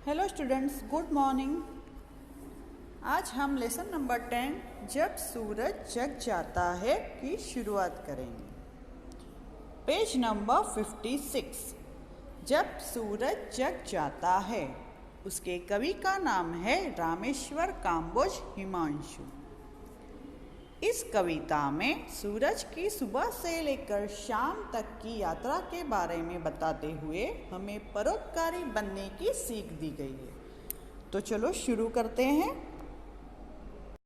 Hello students, good morning. आज हम lesson number 10 जब सूरज जग जाता है की शुरुआत करेंगे। Page number 56। जब सूरज जग जाता है। उसके कवि का नाम है रामेश्वर काम्बोज हिमांशु। इस कविता में सूरज की सुबह से लेकर शाम तक की यात्रा के बारे में बताते हुए हमें परोपकारी बनने की सीख दी गई है। तो चलो शुरू करते हैं।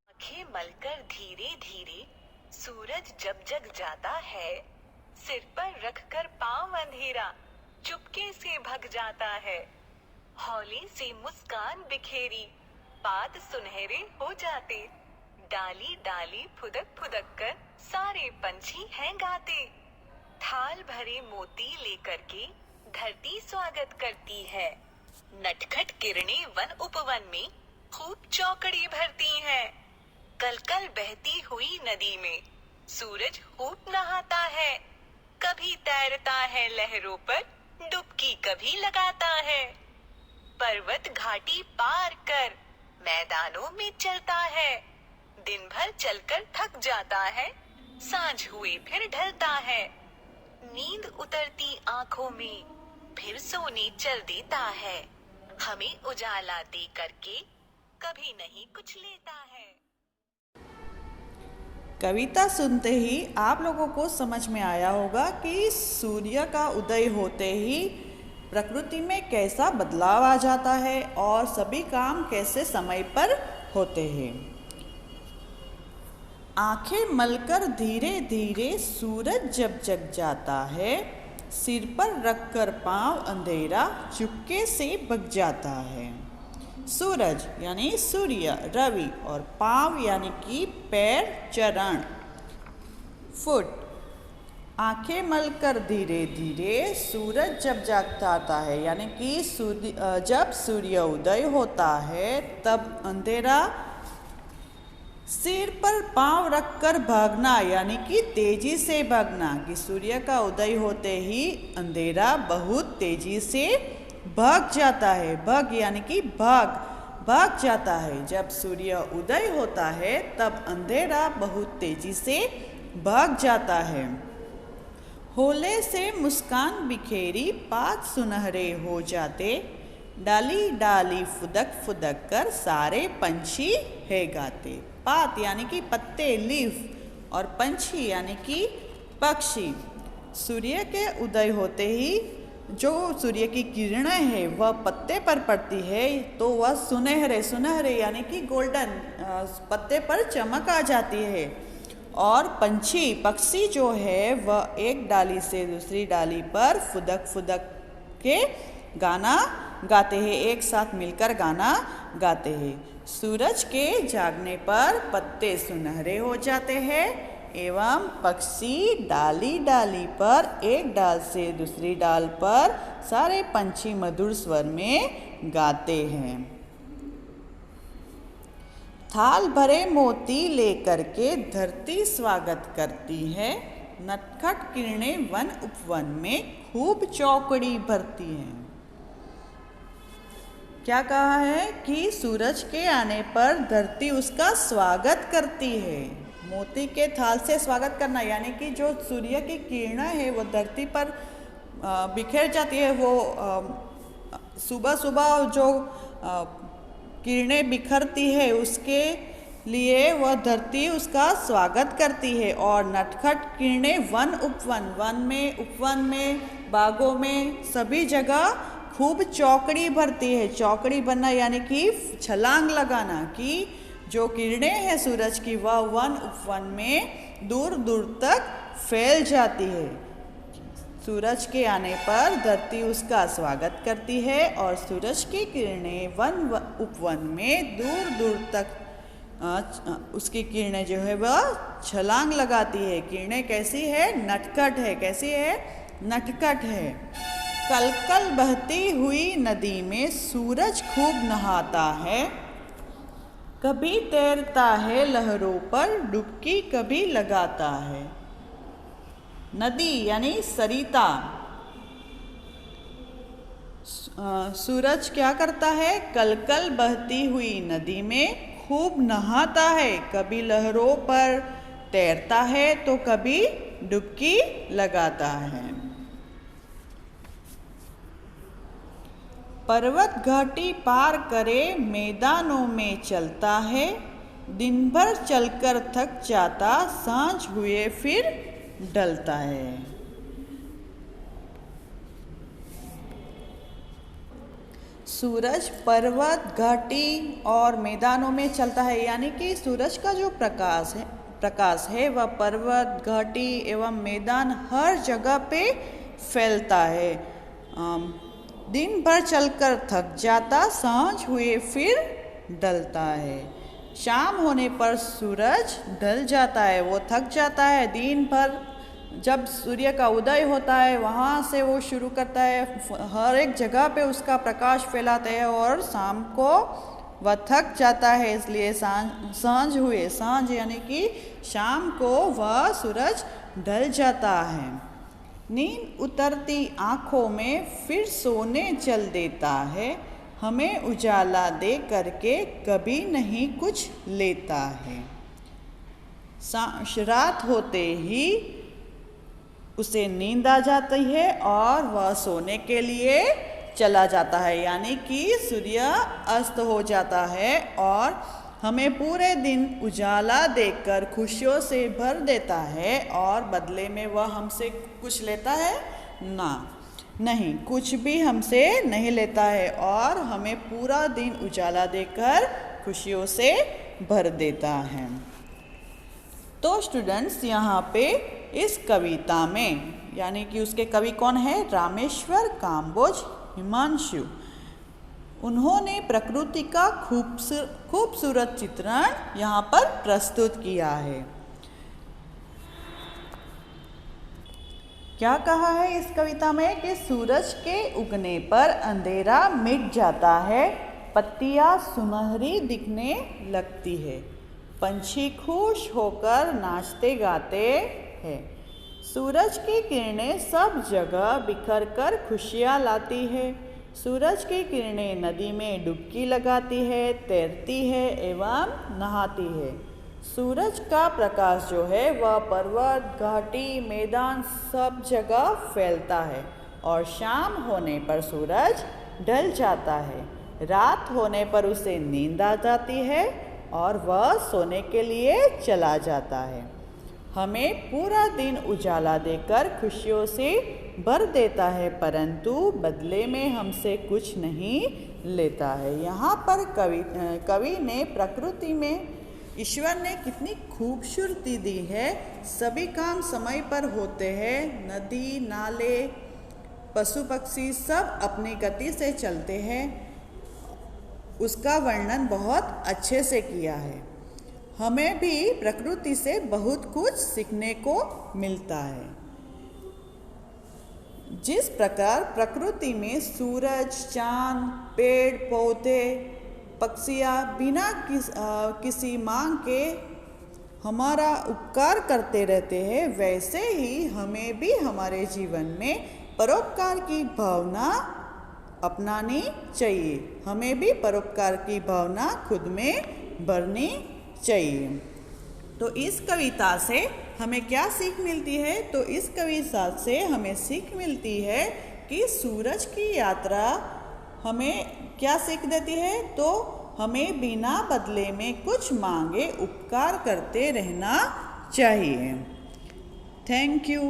आंखें मलकर धीरे धीरे सूरज जब जग जाता है, सिर पर रखकर पांव अंधेरा चुपके से भग जाता है। हौले से मुस्कान बिखेरी पात सुनहरे हो जाते, डाली डाली फुदक फुदक कर सारे पंछी हैं गाते। थाल भरे मोती लेकर के धरती स्वागत करती है, नटखट किरणें वन उपवन में खूब चौकड़ी भरती हैं। कल कल बहती हुई नदी में सूरज खूब नहाता है, कभी तैरता है लहरों पर डुबकी कभी लगाता है। पर्वत घाटी पार कर मैदानों में चलता है, दिन भर चलकर थक जाता है, सांझ हुए फिर ढलता है। नींद उतरती आंखों में फिर सोने चल देता है, हमें उजाला दे करके कभी नहीं कुछ लेता है। कविता सुनते ही आप लोगों को समझ में आया होगा कि सूर्य का उदय होते ही प्रकृति में कैसा बदलाव आ जाता है और सभी काम कैसे समय पर होते हैं। आंखें मलकर धीरे धीरे सूरज जब जग जाता है, सिर पर रखकर पांव अंधेरा चुपके से भग जाता है। सूरज यानी सूर्य, रवि और पांव यानी कि पैर, चरण, फुट। आंखें मलकर धीरे धीरे सूरज जब जग जाता है यानी कि जब सूर्य उदय होता है तब अंधेरा। सिर पर पांव रखकर भागना यानी कि तेजी से भागना, कि सूर्य का उदय होते ही अंधेरा बहुत तेजी से भाग जाता है। भाग यानी कि भाग जाता है। जब सूर्य उदय होता है तब अंधेरा बहुत तेजी से भाग जाता है। होले से मुस्कान बिखेरी पात सुनहरे हो जाते, डाली डाली फुदक फुदक कर सारे पंछी है गाते। पात यानी कि पत्ते, लीफ, और पंछी यानी कि पक्षी। सूर्य के उदय होते ही जो सूर्य की किरणें है वह पत्ते पर पड़ती है तो वह सुनहरे यानी कि गोल्डन पत्ते पर चमक आ जाती है। और पक्षी जो है वह एक डाली से दूसरी डाली पर फुदक फुदक के गाना गाते हैं, एक साथ मिलकर गाना गाते हैं। सूरज के जागने पर पत्ते सुनहरे हो जाते हैं एवं पक्षी डाली डाली पर एक डाल से दूसरी डाल पर सारे पंछी मधुर स्वर में गाते हैं। थाल भरे मोती लेकर के धरती स्वागत करती है, नटखट किरणें वन उपवन में खूब चौकड़ी भरती हैं। क्या कहा है कि सूरज के आने पर धरती उसका स्वागत करती है। मोती के थाल से स्वागत करना यानी कि जो सूर्य की किरणें है वो धरती पर बिखेर जाती है। वो सुबह सुबह जो किरणें बिखरती है उसके लिए वह धरती उसका स्वागत करती है। और नटखट किरणें वन उपवन में बागों में सभी जगह खूब चौकड़ी भरती है। चौकड़ी बनना यानी कि छलांग लगाना, कि जो किरणें हैं सूरज की वह वन उपवन में दूर दूर तक फैल जाती है। सूरज के आने पर धरती उसका स्वागत करती है और सूरज की किरणें वन उपवन में दूर दूर तक उसकी किरणें जो है वह छलांग लगाती है। किरणें कैसी है? नटखट है। कैसी है? नटखट है। कल कल बहती हुई नदी में सूरज खूब नहाता है, कभी तैरता है लहरों पर डुबकी कभी लगाता है। नदी यानी सरिता। सूरज क्या करता है? कल कल बहती हुई नदी में खूब नहाता है, कभी लहरों पर तैरता है तो कभी डुबकी लगाता है। पर्वत घाटी पार करे मैदानों में चलता है, दिन भर चलकर थक जाता, सांझ हुए फिर ढलता है। सूरज पर्वत घाटी और मैदानों में चलता है, यानी कि सूरज का जो प्रकाश है वह पर्वत घाटी एवं मैदान हर जगह पे फैलता है। दिन भर चलकर थक जाता, सांझ हुए फिर ढलता है। शाम होने पर सूरज ढल जाता है, वो थक जाता है। दिन भर जब सूर्य का उदय होता है वहाँ से वो शुरू करता है, हर एक जगह पे उसका प्रकाश फैलाते हैं और शाम को वह थक जाता है, इसलिए सांझ यानी कि शाम को वह सूरज ढल जाता है। नींद उतरती आँखों में फिर सोने चल देता है, हमें उजाला दे करके कभी नहीं कुछ लेता है। रात होते ही उसे नींद आ जाती है और वह सोने के लिए चला जाता है, यानी कि सूर्य अस्त हो जाता है और हमें पूरे दिन उजाला देकर खुशियों से भर देता है। और बदले में वह हमसे कुछ लेता है? नहीं, कुछ भी हमसे नहीं लेता है और हमें पूरा दिन उजाला देकर खुशियों से भर देता है। तो स्टूडेंट्स, यहाँ पे इस कविता में, यानी कि उसके कवि कौन है? रामेश्वर काम्बोज हिमांशु। उन्होंने प्रकृति का खूबसूरत चित्रण यहाँ पर प्रस्तुत किया है। क्या कहा है इस कविता में कि सूरज के उगने पर अंधेरा मिट जाता है, पत्तियां सुनहरी दिखने लगती है, पंछी खुश होकर नाचते गाते हैं, सूरज की किरणें सब जगह बिखर कर खुशियाँ लाती है, सूरज की किरणें नदी में डुबकी लगाती है, तैरती है एवं नहाती है। सूरज का प्रकाश जो है वह पर्वत घाटी मैदान सब जगह फैलता है और शाम होने पर सूरज ढल जाता है। रात होने पर उसे नींद आ जाती है और वह सोने के लिए चला जाता है। हमें पूरा दिन उजाला देकर खुशियों से भर देता है, परंतु बदले में हमसे कुछ नहीं लेता है। यहाँ पर कवि ने प्रकृति में ईश्वर ने कितनी खूबसूरती दी है। सभी काम समय पर होते हैं, नदी नाले पशु पक्षी सब अपनी गति से चलते हैं, उसका वर्णन बहुत अच्छे से किया है। हमें भी प्रकृति से बहुत कुछ सीखने को मिलता है। जिस प्रकार प्रकृति में सूरज, चांद, पेड़ पौधे, पक्षियाँ बिना किसी मांग के हमारा उपकार करते रहते हैं, वैसे ही हमें भी हमारे जीवन में परोपकार की भावना अपनानी चाहिए। हमें भी परोपकार की भावना खुद में भरनी चाहिए। तो इस कविता से हमें क्या सीख मिलती है? तो इस कविता से हमें सीख मिलती है कि सूरज की यात्रा हमें क्या सीख देती है? तो हमें बिना बदले में कुछ मांगे उपकार करते रहना चाहिए। Thank you.